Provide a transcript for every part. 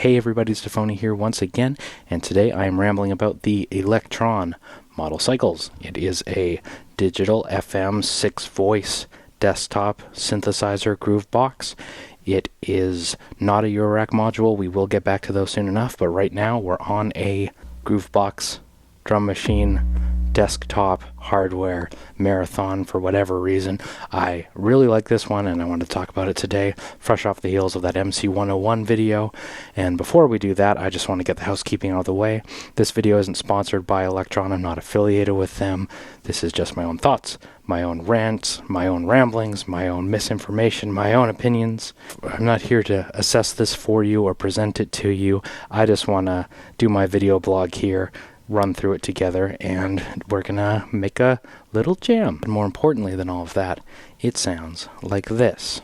Hey everybody, it's tafony here once again, and today I am rambling about the Elektron Model Cycles. It is a digital FM 6-voice desktop synthesizer groove box. It is not a Eurorack module. We will get back to those soon enough, but right now we're on a groove box drum machine desktop hardware marathon for whatever reason. I really like this one and I want to talk about it today, fresh off the heels of that MC101 video. And before we do that, I just want to get the housekeeping out of the way. This video isn't sponsored by Elektron. I'm not affiliated with them. This is just my own thoughts, my own rants, my own ramblings, my own misinformation, my own opinions. I'm not here to assess this for you or present it to you. I just want to do my video blog here, run through it together, and we're gonna make a little jam. And more importantly than all of that, it sounds like this.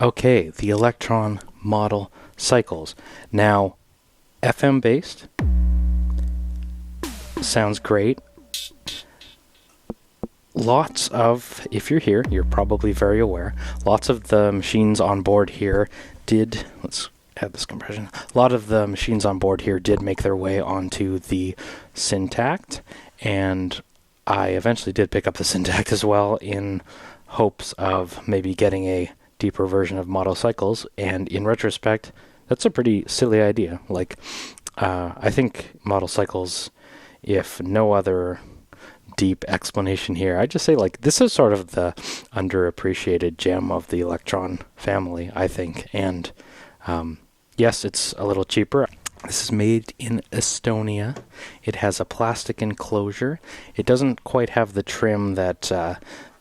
Okay, the Elektron Model Cycles. Now, FM based sounds great. Lots of, if you're here, you're probably very aware, lots of the machines on board here did, let's add this compression, a lot of the machines on board here did make their way onto the Syntakt, and I eventually did pick up the Syntakt as well in hopes of maybe getting a deeper version of Model Cycles, and in retrospect, that's a pretty silly idea. Like, I think Model Cycles, if no other deep explanation here, I'd just say, like, this is sort of the underappreciated gem of the Elektron family, I think. And yes, it's a little cheaper. This is made in Estonia. It has a plastic enclosure. It doesn't quite have the trim that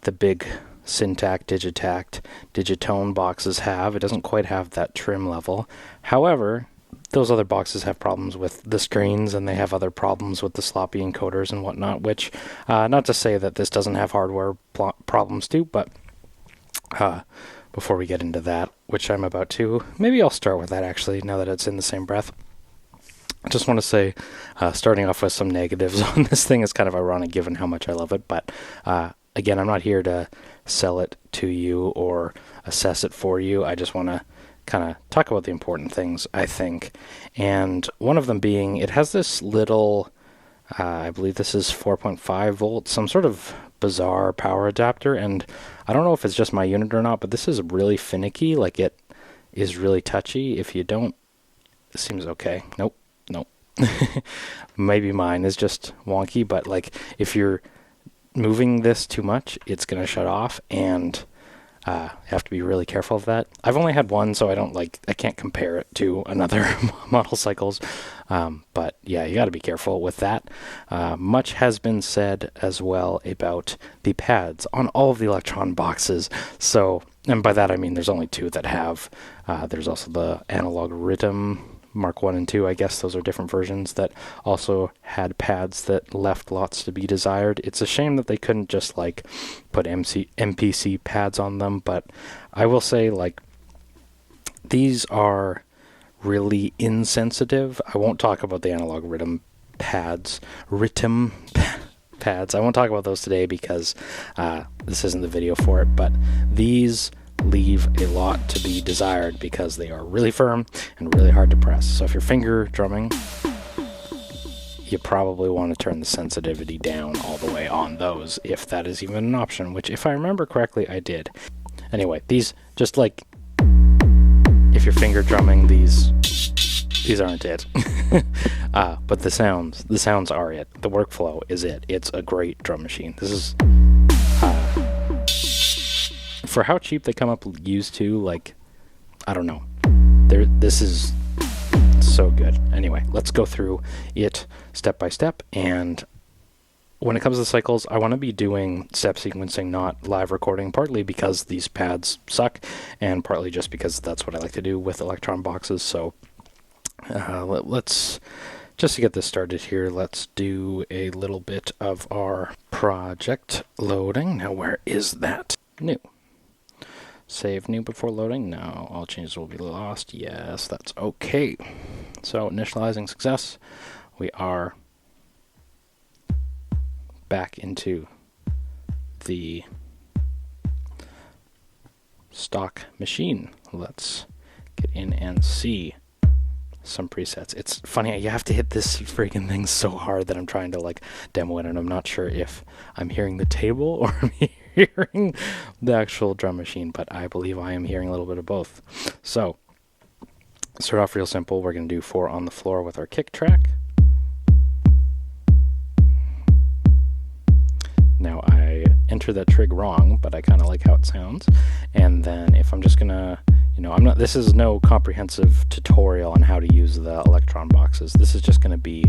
the big Syntakt, Digitakt, Digitone boxes have. It doesn't quite have that trim level. However, those other boxes have problems with the screens, and they have other problems with the sloppy encoders and whatnot, which, not to say that this doesn't have hardware problems too, but before we get into that, which I'm about to, maybe I'll start with that actually, now that it's in the same breath. I just want to say, starting off with some negatives on this thing is kind of ironic given how much I love it, but again, I'm not here to sell it to you or assess it for you. I just want to kind of talk about the important things, I think. And one of them being, it has this little, I believe this is 4.5 volts, some sort of bizarre power adapter. And I don't know if it's just my unit or not, but this is really finicky. Like, it is really touchy. If you don't, it seems okay. Nope. Maybe mine is just wonky, but like, if you're moving this too much, it's going to shut off, and you have to be really careful of that. I've only had one, so I can't compare it to another Model Cycles, but yeah, you got to be careful with that. Much has been said as well about the pads on all of the Elektron boxes, so, and by that I mean there's only two that have, there's also the analog rhythm Mark 1 and 2, I guess those are different versions that also had pads that left lots to be desired. It's a shame that they couldn't just like put MPC pads on them, but I will say, like, these are really insensitive. I won't talk about the analog rhythm pads. I won't talk about those today because this isn't the video for it, but these leave a lot to be desired because they are really firm and really hard to press. So if you're finger drumming, you probably want to turn the sensitivity down all the way on those, if that is even an option, which if I remember correctly, I did. Anyway, these, just like, if you're finger drumming, these aren't it. But the sounds are it. The workflow is it. It's a great drum machine. This is, for how cheap they come up used to, like, I don't know. This is so good. Anyway, let's go through it step by step. And when it comes to cycles, I want to be doing step sequencing, not live recording, partly because these pads suck, and partly just because that's what I like to do with Elektron boxes. So let's, just to get this started here, let's do a little bit of our project loading. Now, where is that? New. Save new before loading. No, all changes will be lost. Yes, that's okay. So initializing success. We are back into the stock machine. Let's get in and see some presets. It's funny, you have to hit this freaking thing so hard that I'm trying to like demo it, and I'm not sure if I'm hearing the table or I'm hearing the actual drum machine, but I believe I am hearing a little bit of both. So start off real simple. We're going to do 4 on the floor with our kick track. Now I enter that trig wrong, but I kind of like how it sounds. And then if I'm just gonna, this is no comprehensive tutorial on how to use the Elektron boxes. This is just gonna be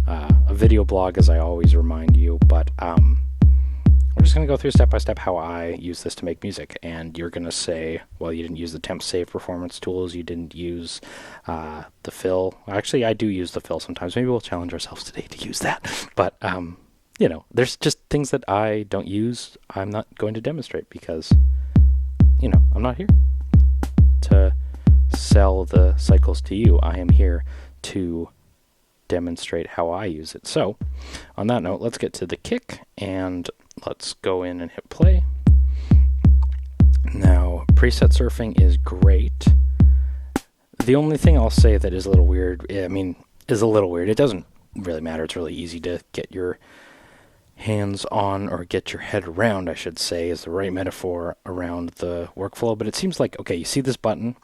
a video blog, as I always remind you, but we're just gonna go through step by step how I use this to make music. And you're gonna say, well, you didn't use the temp save performance tools, you didn't use the fill. Actually, I do use the fill sometimes. Maybe we'll challenge ourselves today to use that. But there's just things that I don't use. I'm not going to demonstrate because, I'm not here to sell the cycles to you. I am here to demonstrate how I use it. So, on that note, let's get to the kick and let's go in and hit play. Now, preset surfing is great. The only thing I'll say that is a little weird, it doesn't really matter. It's really easy to get your hands on, or get your head around, I should say, is the right metaphor, around the workflow. But it seems like, okay, you see this button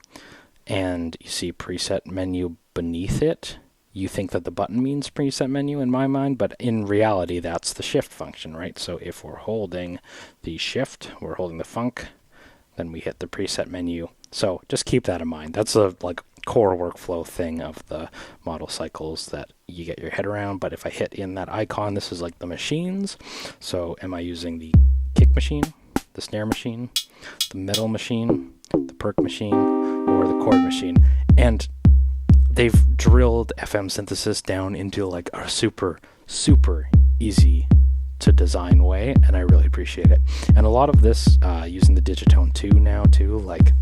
and you see preset menu beneath it. You think that the button means preset menu in my mind, but in reality that's the shift function, right? So if we're holding the shift, we're holding the func, then we hit the preset menu. So just keep that in mind. That's a core workflow thing of the model cycles that you get your head around. But if I hit in that icon, this is like the machines. So am I using the kick machine, the snare machine, the middle machine, the perk machine, or the chord machine? And they've drilled FM synthesis down into like a super easy to design way, and I really appreciate it. And a lot of this using the Digitone 2 now too, like,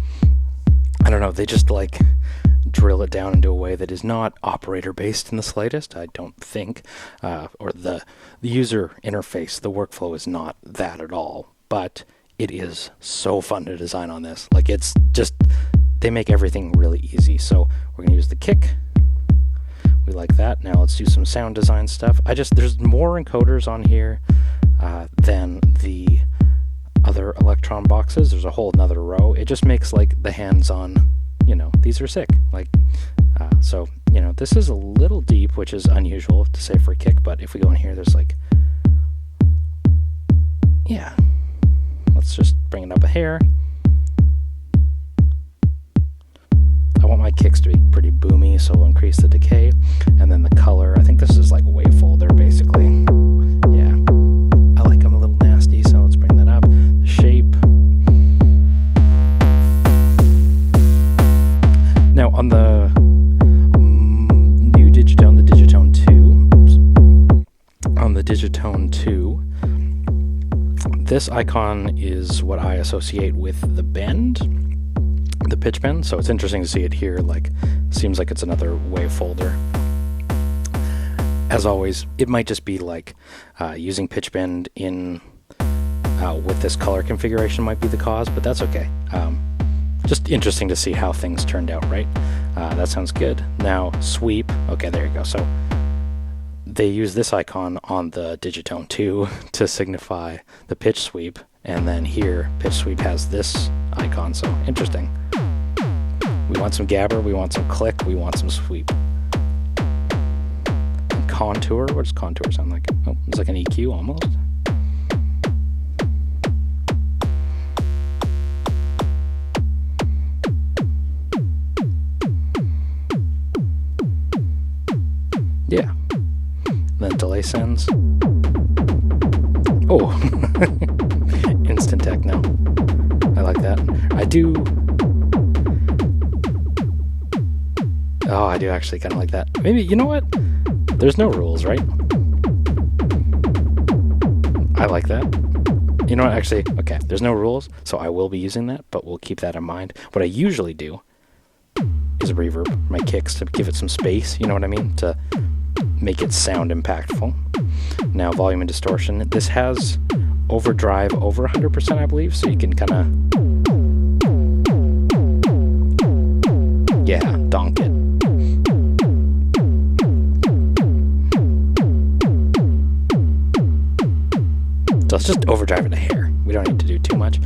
I don't know, they just like drill it down into a way that is not operator based in the slightest, I don't think, or the user interface, the workflow is not that at all, but it is so fun to design on this. Like, it's just, they make everything really easy. So we're gonna use the kick. We like that. Now let's do some sound design stuff. There's more encoders on here than the other Elektron boxes. There's a whole another row. It just makes like the hands-on, these are sick. Like, so, this is a little deep, which is unusual to say for a kick, but if we go in here, there's like, yeah, let's just bring it up a hair. I want my kicks to be pretty boomy, so we'll increase the decay. And then the color, I think this is like wavefolder, basically. Yeah, I like them a little nasty, so let's bring that up. The shape. Now on the new Digitone, the Digitone 2, on the Digitone 2, this icon is what I associate with the bend, the pitch bend. So it's interesting to see it here, like, seems like it's another wave folder. As always, it might just be like using pitch bend in with this color configuration might be the cause, but that's okay. Just interesting to see how things turned out, right? That sounds good. Now sweep, okay, there you go. So they use this icon on the digitone too to signify the pitch sweep, and then here pitch sweep has this icon, so interesting. We want some gabber, we want some click, we want some sweep. And contour, what does contour sound like? Oh, it's like an EQ almost. Yeah. Then delay sends. Oh, instant techno. I like that. I do actually kind of like that. Maybe, you know what? There's no rules, right? I like that. You know what? Actually, okay, there's no rules, so I will be using that, but we'll keep that in mind. What I usually do is reverb my kicks to give it some space, you know what I mean? To make it sound impactful. Now, volume and distortion. This has overdrive over 100%, I believe, so you can kind of, yeah, donk it. So let's just overdrive it a hair. We don't need to do too much.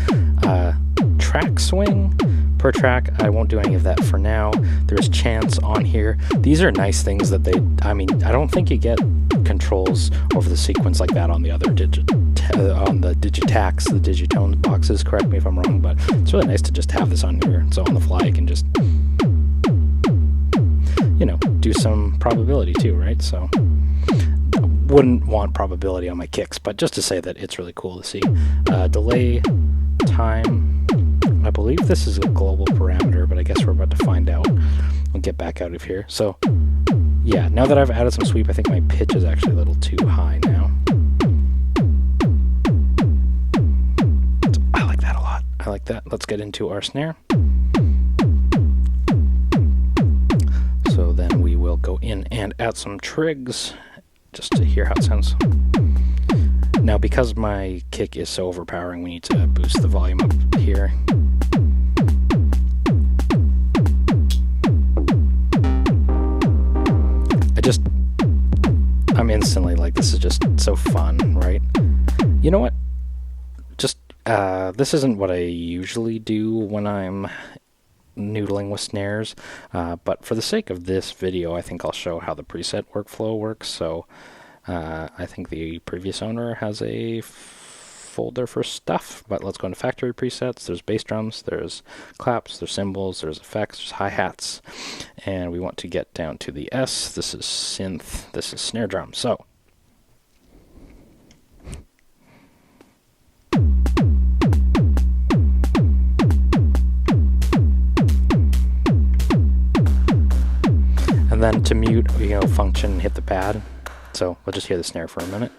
Track swing per track, I won't do any of that for now. There's chants on here. These are nice things that I don't think you get controls over the sequence like that on the other on the Digitax, the Digitone boxes. Correct me if I'm wrong, but it's really nice to just have this on here. So on the fly, you can just, you know, do some probability too, right? So wouldn't want probability on my kicks, but just to say that it's really cool to see. Delay time, I believe this is a global parameter, but I guess we're about to find out. We'll get back out of here. So yeah, now that I've added some sweep, I think my pitch is actually a little too high now. So I like that a lot. I like that. Let's get into our snare. So then we will go in and add some trigs, just to hear how it sounds. Now, because my kick is so overpowering, we need to boost the volume up here. I'm instantly like, this is just so fun, right? You know what? Just, this isn't what I usually do when I'm noodling with snares, but for the sake of this video, I think I'll show how the preset workflow works. So I think the previous owner has a folder for stuff, but let's go into factory presets. There's bass drums, there's claps, there's cymbals, there's effects, there's hi-hats, and we want to get down to the S. This is synth, this is snare drum. So and then to mute, function, hit the pad. So we'll just hear the snare for a minute.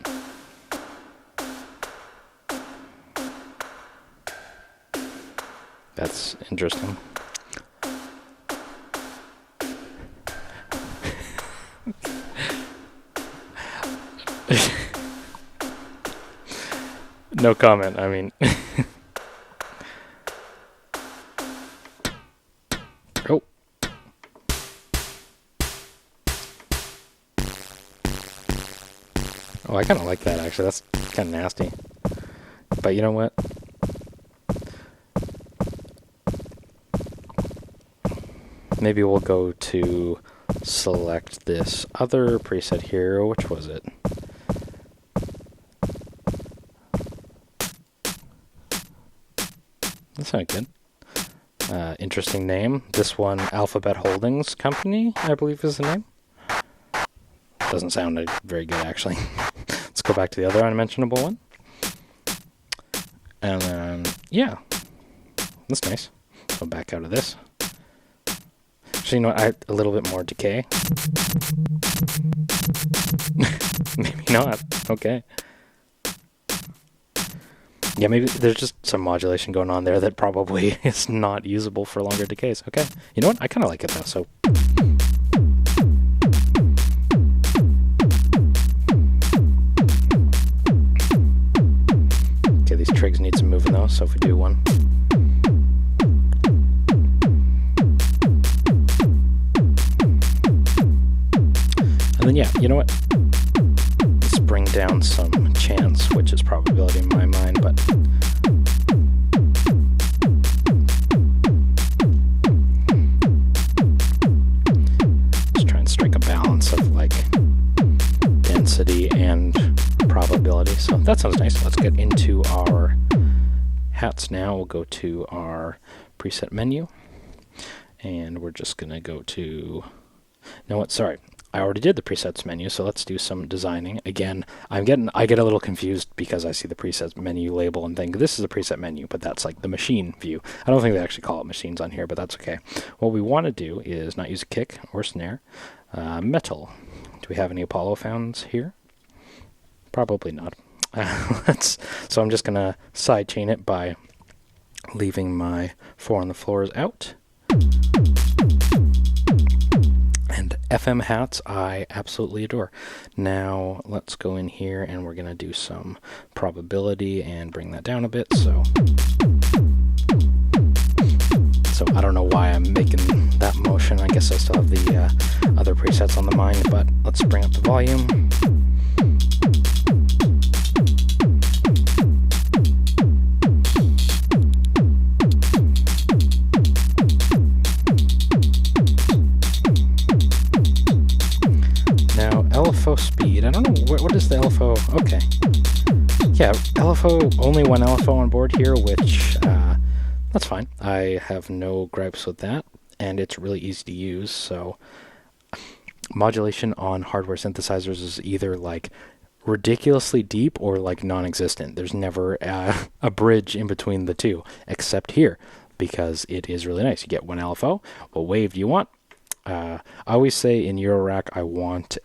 That's interesting. No comment, I mean. Oh. Oh, I kind of like that, actually. That's kind of nasty. But you know what? Maybe we'll go to select this other preset here. Which was it? That sounded good. Interesting name. This one, Alphabet Holdings Company, I believe is the name. Doesn't sound very good, actually. Let's go back to the other unmentionable one. And then, yeah. That's nice. So back out of this. Actually, you know what? A little bit more decay. Maybe not. Okay. Yeah, maybe there's just some modulation going on there that probably is not usable for longer decays. Okay. You know what? I kind of like it, though, so... Okay, these trigs need some moving, though, so if we do one... And then, yeah, you know what? down some chance, which is probability in my mind, but just try and strike a balance of like density and probability. So that sounds nice. Let's get into our hats now. We'll go to our preset menu, and we're just going to go to, no, what? Sorry, I already did the presets menu, so let's do some designing. Again, I get a little confused because I see the presets menu label and think this is a preset menu, but that's like the machine view. I don't think they actually call it machines on here, but that's okay. What we want to do is not use a kick or snare. Metal. Do we have any Apollo founds here? Probably not. So I'm just going to sidechain it by leaving my 4 on the floors out. And FM hats I absolutely adore. Now let's go in here and we're going to do some probability and bring that down a bit. So I don't know why I'm making that motion. I guess I still have the other presets on the mind, but let's bring up the volume. LFO speed. I don't know, what is the LFO? Okay. Yeah, LFO, only one LFO on board here, which, that's fine. I have no gripes with that, and it's really easy to use, so modulation on hardware synthesizers is either, like, ridiculously deep or, like, non-existent. There's never a bridge in between the two, except here, because it is really nice. You get one LFO. What wave do you want? I always say in Eurorack I want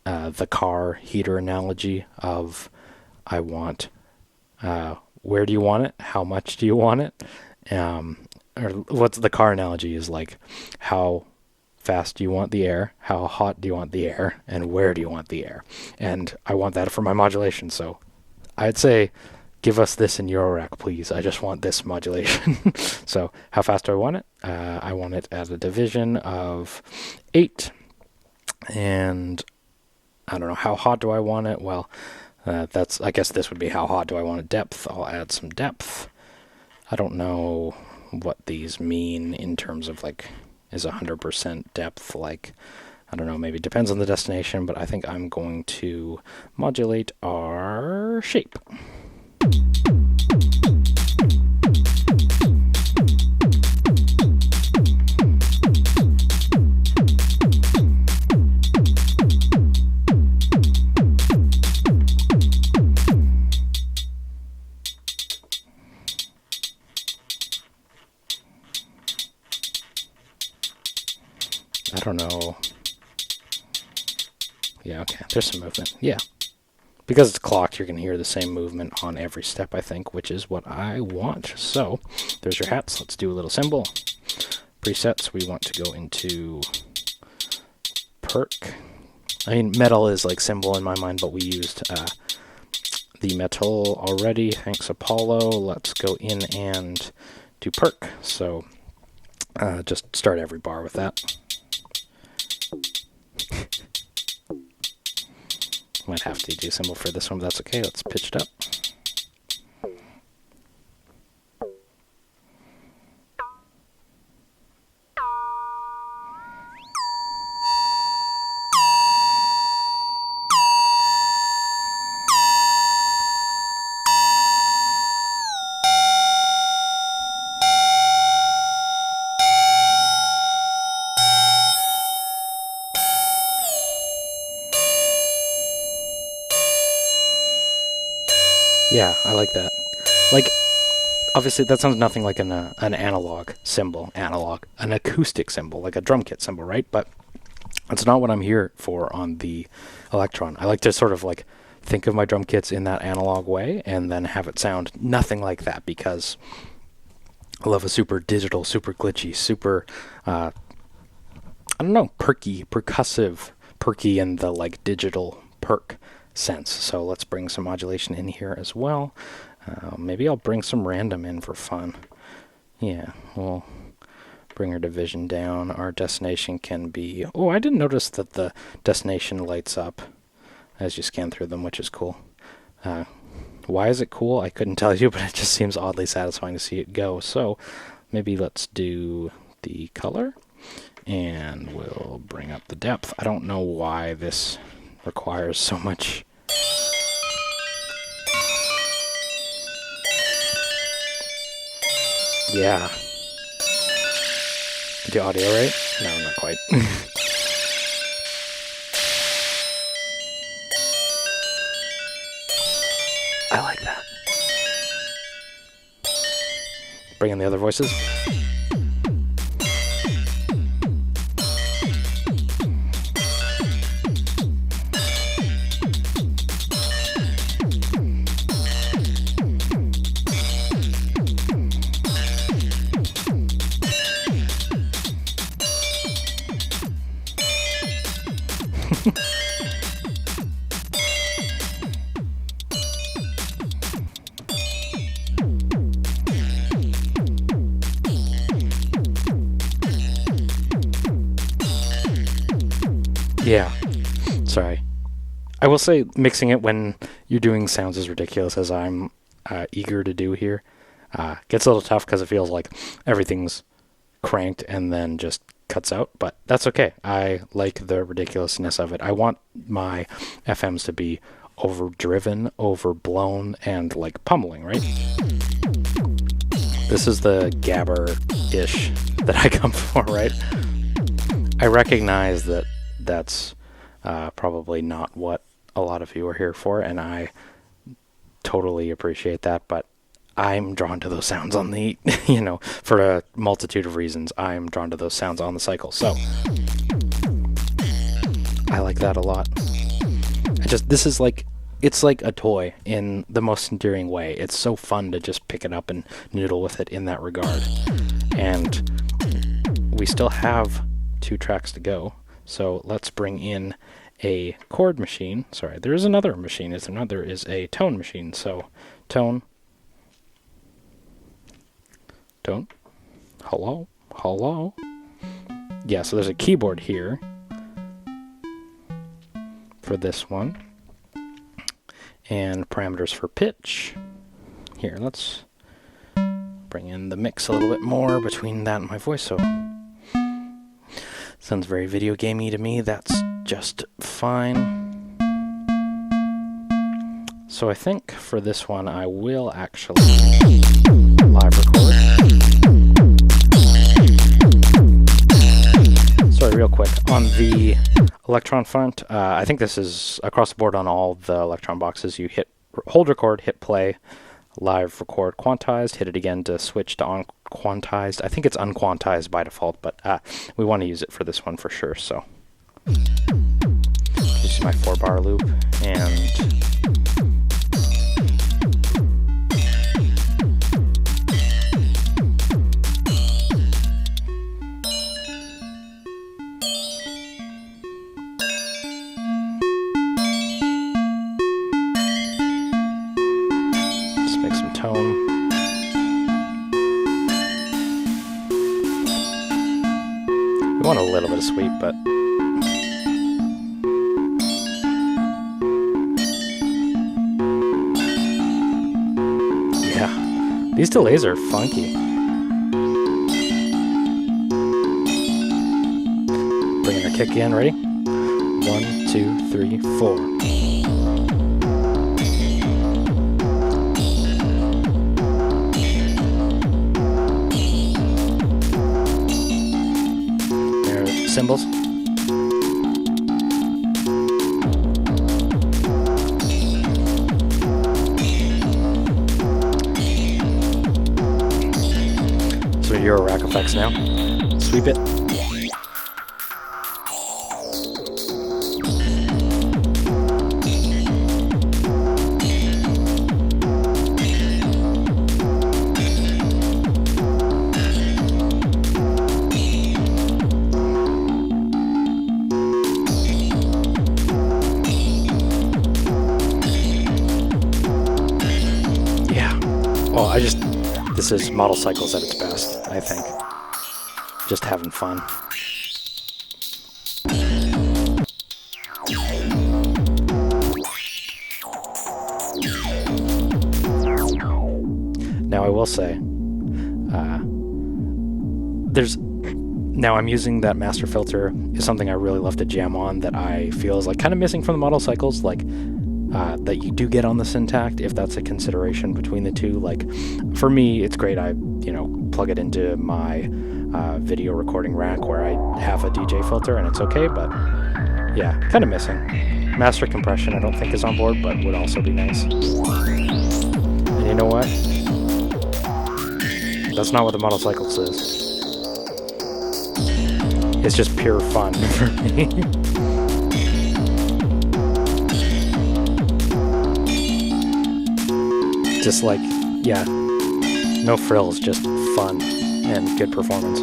the car heater analogy of I want where do you want it, how much do you want it, or what's the car analogy is like how fast do you want the air, how hot do you want the air, and where do you want the air. And I want that for my modulation, so I'd say give us this in Eurorack, please. I just want this modulation. So how fast do I want it? I want it at a division of 8. And I don't know, how hot do I want it? Well, I guess this would be how hot do I want it. Depth, I'll add some depth. I don't know what these mean in terms of like, is 100% depth like, I don't know, maybe it depends on the destination, but I think I'm going to modulate our shape. I don't know. Yeah, okay, there's some movement. Yeah. Because it's clocked, you're going to hear the same movement on every step, I think, which is what I want. So, there's your hats. Let's do a little symbol. Presets, we want to go into perk. I mean, metal is like symbol in my mind, but we used the metal already. Thanks, Apollo. Let's go in and do perk. So, just start every bar with that. Might have to do symbol for this one, but that's okay. Let's pitch it up. Yeah, I like that. Like, obviously that sounds nothing like an analog symbol, an acoustic symbol, like a drum kit symbol, right? But that's not what I'm here for on the Elektron. I like to sort of like think of my drum kits in that analog way and then have it sound nothing like that, because I love a super digital, super glitchy, super, I don't know, perky, percussive, perky in the like digital perk sense. So let's bring some modulation in here as well. Maybe I'll bring some random in for fun. Yeah, we'll bring our division down. Our destination can be... Oh, I didn't notice that the destination lights up. as you scan through them, which is cool. Why is it cool? I couldn't tell you, but it just seems oddly satisfying to see it go. So maybe let's do the color, and we'll bring up the depth. I don't know why this requires so much. Yeah. The audio right? No, not quite. I like that. Bring in the other voices. Yeah, sorry. I will say mixing it when you're doing sounds as ridiculous as I'm eager to do here gets a little tough because it feels like everything's cranked and then just cuts out, but that's okay. I like the ridiculousness of it. I want my FMs to be overdriven, overblown, and like pummeling, right? This is the gabber-ish that I come for, right? I recognize that that's probably not what a lot of you are here for, and I totally appreciate that, but I'm drawn to those sounds on the, for a multitude of reasons, I'm drawn to those sounds on the cycle, so I like that a lot. This is like, it's like a toy in the most endearing way. It's so fun to just pick it up and noodle with it in that regard. And we still have 2 tracks to go, so let's bring in a chord machine. Sorry, there is another machine, is there not? There is a tone machine, so tone, hello. Yeah, so there's a keyboard here for this one, and parameters for pitch. Here, let's bring in the mix a little bit more between that and my voice, so sounds very video gamey to me. That's just fine. So I think for this one I will actually live record. Sorry, real quick. On the Elektron front, I think this is across the board on all the Elektron boxes. You hold record, hit play, live record quantized, hit it again to switch to unquantized. I think it's unquantized by default, but we want to use it for this one for sure, so this is my 4-bar loop, and let's make some tone. We want a little bit of sweep, but yeah, these delays are funky. Bringing our kick in, ready? 1, 2, 3, 4. Cymbals. So your rack effects now. Sweep it. This is Model Cycles at its best, I think. Just having fun. Now I will say, now I'm using that master filter is something I really love to jam on that I feel is like kind of missing from the model cycles, like that you do get on the Syntact, if that's a consideration between the two. Like for me, it's great. I plug it into my video recording rack where I have a DJ filter and it's okay, but yeah, kind of missing. Master compression I don't think is on board, but would also be nice. And you know what? That's not what the model cycles is. It's just pure fun for me. Just like, yeah, no frills, just fun and good performance.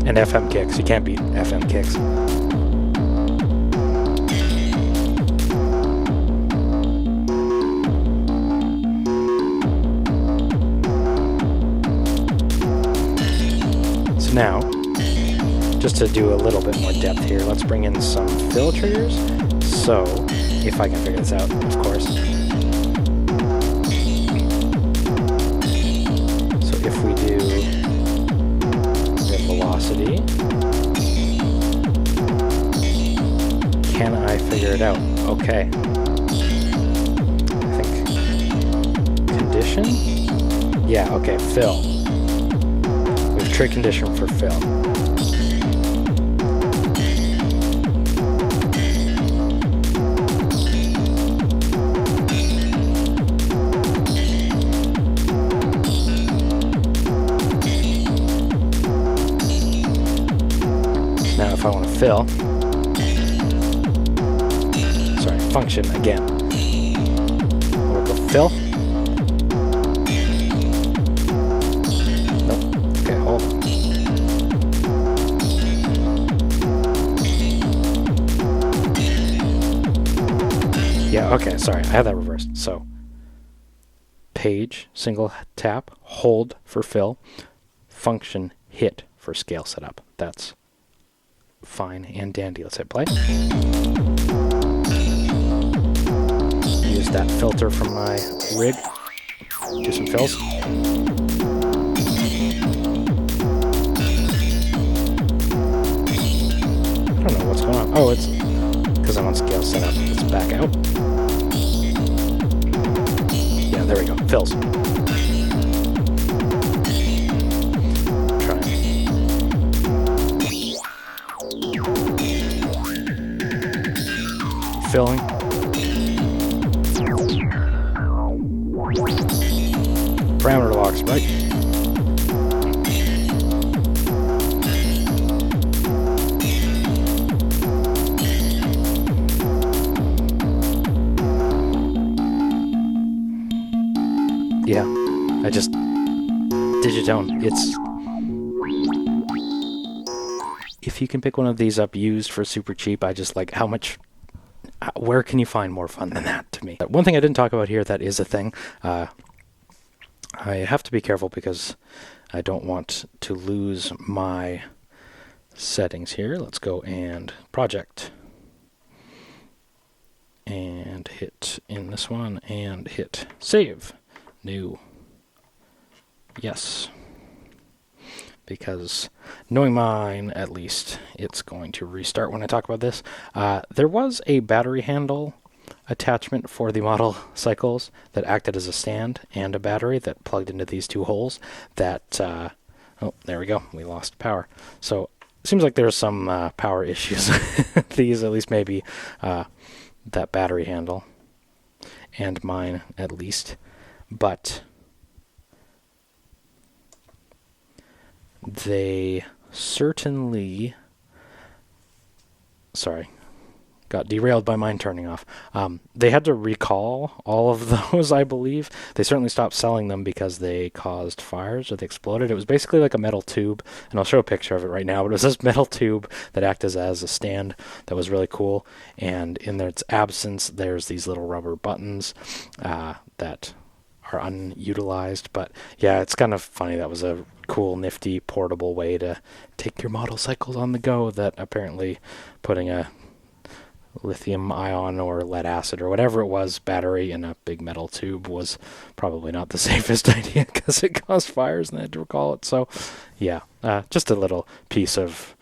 And FM kicks, you can't beat FM kicks. So now, just to do a little bit more depth here, let's bring in some fill triggers. So, if I can figure this out, of course. So if we do the velocity, can I figure it out? Okay. I think condition? Yeah, okay, fill. We have trig condition for fill. Now if I want to fill, sorry, function again. We'll go fill. Nope. Okay, hold on. Yeah, okay, sorry, I had that reversed. So, page, single tap, hold for fill, function hit for scale setup. That's fine and dandy. Let's hit play. Use that filter from my rig. Do some fills. I don't know what's going on. Oh, it's because I'm on scale setup. Let's back out. Yeah, there we go. Fills. Filling. Parameter locks, right? Yeah, I just digitone. It's if you can pick one of these up used for super cheap, I just like how much. Where can you find more fun than that to me? One thing I didn't talk about here that is a thing. I have to be careful because I don't want to lose my settings here. Let's go and project. And hit in this one and hit save. New. Yes. Because knowing mine, at least, it's going to restart when I talk about this. There was a battery handle attachment for the model cycles that acted as a stand and a battery that plugged into these two holes that, oh, there we go, we lost power. So it seems like there's some power issues. These, at least maybe, that battery handle, and mine, at least. But they certainly, sorry, got derailed by mine turning off. They had to recall all of those, I believe. They certainly stopped selling them because they caused fires or they exploded. It was basically like a metal tube, and I'll show a picture of it right now, but it was this metal tube that acted as a stand that was really cool, and in its absence, there's these little rubber buttons that are unutilized. But yeah, it's kind of funny. That was a cool, nifty, portable way to take your model cycles on the go that apparently putting a lithium ion or lead acid or whatever it was battery in a big metal tube was probably not the safest idea because it caused fires and I had to recall it. So yeah, just a little piece of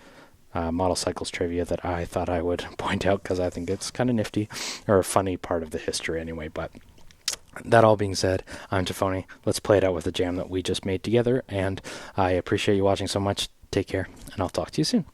model cycles trivia that I thought I would point out because I think it's kind of nifty, or a funny part of the history anyway. But that all being said, I'm Tafony. Let's play it out with the jam that we just made together, and I appreciate you watching so much. Take care, and I'll talk to you soon.